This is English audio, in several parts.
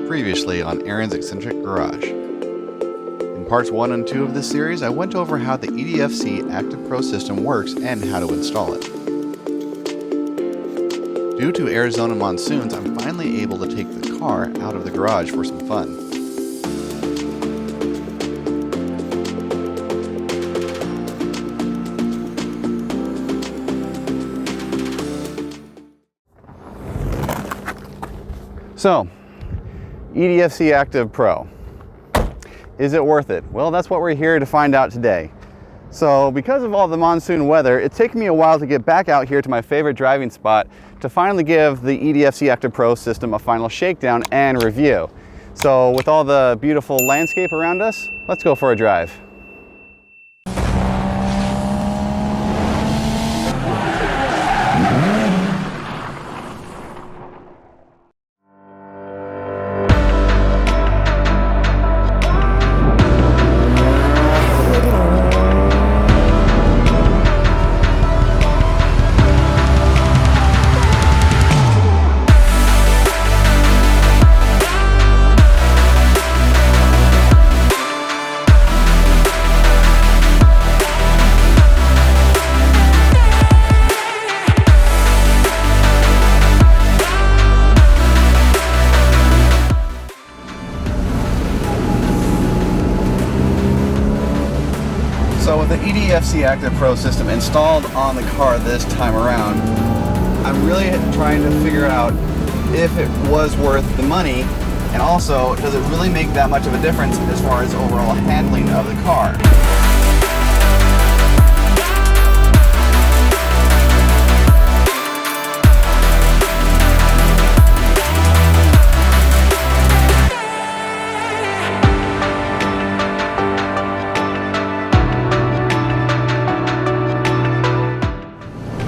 Previously on Aaron's Eccentric Garage. In parts 1 and 2 of this series, I went over how the EDFC Active Pro system works and how to install it. Due to Arizona monsoons, I'm finally able to take the car out of the garage for some fun. So, EDFC Active Pro. Is it worth it? Well, that's what we're here to find out today. So, because of all the monsoon weather, it's taken me a while to get back out here to my favorite driving spot to finally give the EDFC Active Pro system a final shakedown and review. So, with all the beautiful landscape around us, let's go for a drive. So with the EDFC Active Pro system installed on the car this time around, I'm really trying to figure out if it was worth the money, and also, does it really make that much of a difference as far as overall handling of the car?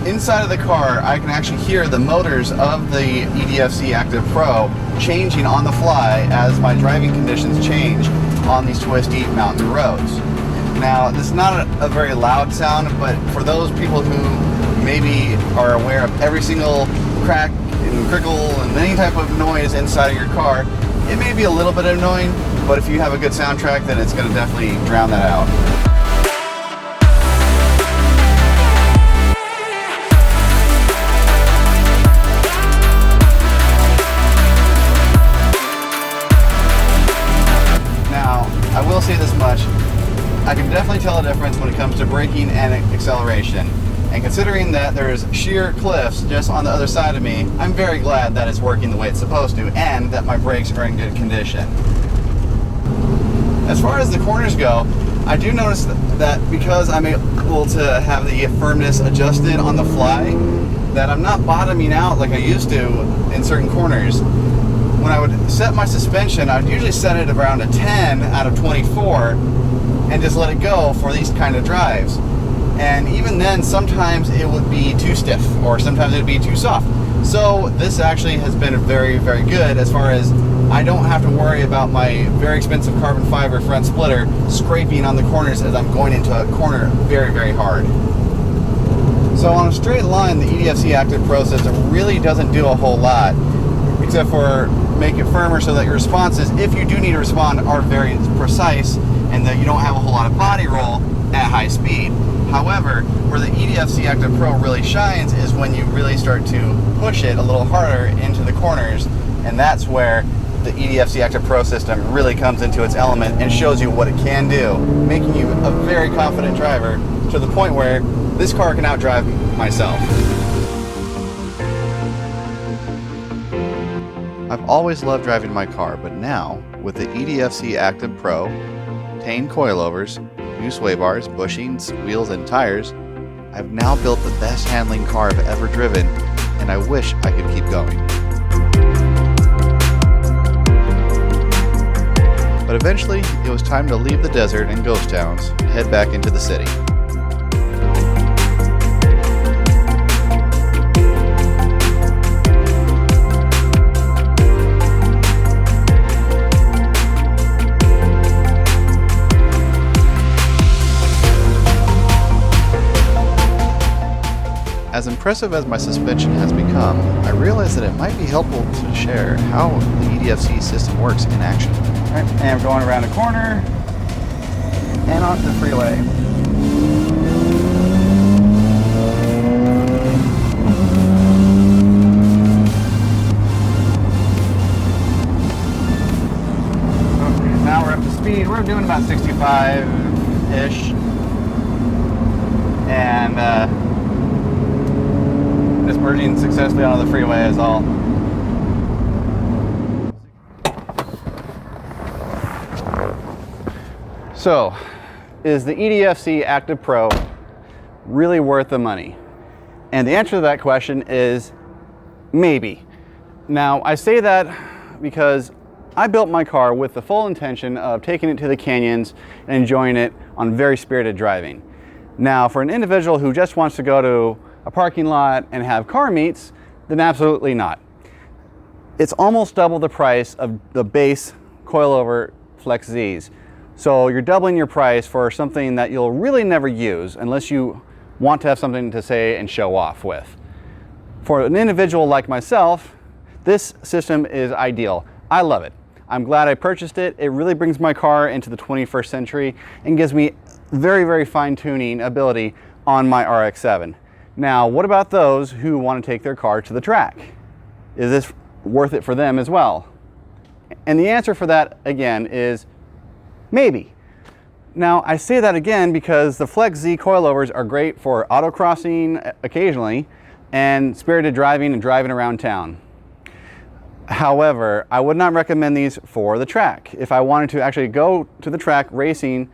Inside of the car, I can actually hear the motors of the EDFC Active Pro changing on the fly as my driving conditions change on these twisty mountain roads. Now, this is not a very loud sound, but for those people who maybe are aware of every single crack and crickle and any type of noise inside of your car, it may be a little bit annoying, but if you have a good soundtrack, then it's going to definitely drown that out. I will say this much, I can definitely tell a difference when it comes to braking and acceleration. And considering that there's sheer cliffs just on the other side of me, I'm very glad that it's working the way it's supposed to and that my brakes are in good condition. As far as the corners go, I do notice that because I'm able to have the firmness adjusted on the fly, that I'm not bottoming out like I used to in certain corners. When I would set my suspension, I would usually set it around a 10 out of 24 and just let it go for these kind of drives. And even then, sometimes it would be too stiff or sometimes it would be too soft. So this actually has been very, very good as far as I don't have to worry about my very expensive carbon fiber front splitter scraping on the corners as I'm going into a corner very, very hard. So on a straight line, the EDFC Active Pro system really doesn't do a whole lot, except for make it firmer so that your responses, if you do need to respond, are very precise and that you don't have a whole lot of body roll at high speed. However, where the EDFC Active Pro really shines is when you really start to push it a little harder into the corners, and that's where the EDFC Active Pro system really comes into its element and shows you what it can do, making you a very confident driver to the point where this car can outdrive myself. I've always loved driving my car, but now, with the EDFC Active Pro, Tein Coilovers, new sway bars, bushings, wheels, and tires, I've now built the best handling car I've ever driven, and I wish I could keep going. But eventually, it was time to leave the desert and ghost towns and head back into the city. As As impressive as my suspension has become, I realized that it might be helpful to share how the EDFC system works in action. All right, and we're going around a corner and onto the freeway. Okay, now we're up to speed. We're doing about 65-ish. And just merging successfully onto the freeway is all. So, is the EDFC Active Pro really worth the money? And the answer to that question is maybe. Now, I say that because I built my car with the full intention of taking it to the canyons and enjoying it on very spirited driving. Now, for an individual who just wants to go to a parking lot and have car meets, then absolutely not. It's almost double the price of the base coilover Flex Zs. So you're doubling your price for something that you'll really never use unless you want to have something to say and show off with. For an individual like myself, this system is ideal. I love it. I'm glad I purchased it. It really brings my car into the 21st century and gives me very, very fine-tuning ability on my RX-7. Now, what about those who want to take their car to the track? Is this worth it for them as well? And the answer for that, again, is maybe. Now, I say that again because the Flex Z coilovers are great for autocrossing occasionally and spirited driving and driving around town. However, I would not recommend these for the track. If I wanted to actually go to the track racing,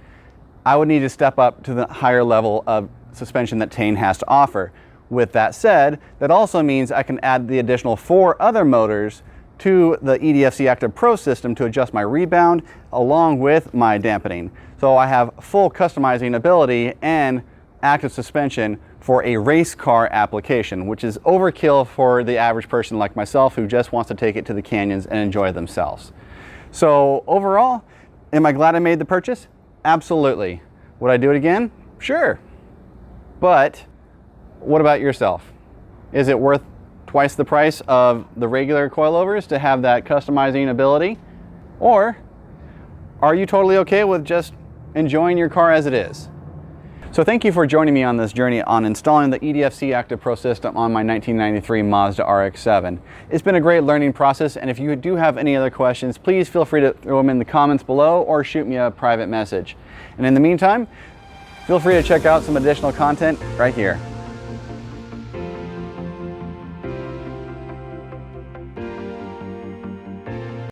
I would need to step up to the higher level of suspension that Tein has to offer. With that said, that also means I can add the additional 4 other motors to the EDFC Active Pro system to adjust my rebound along with my dampening. So I have full customizing ability and active suspension for a race car application, which is overkill for the average person like myself who just wants to take it to the canyons and enjoy themselves. So overall, am I glad I made the purchase? Absolutely. Would I do it again? Sure. But what about yourself? Is it worth twice the price of the regular coilovers to have that customizing ability? Or are you totally okay with just enjoying your car as it is? So thank you for joining me on this journey on installing the EDFC Active Pro system on my 1993 Mazda RX-7. It's been a great learning process, and if you do have any other questions, please feel free to throw them in the comments below or shoot me a private message. And in the meantime, feel free to check out some additional content right here.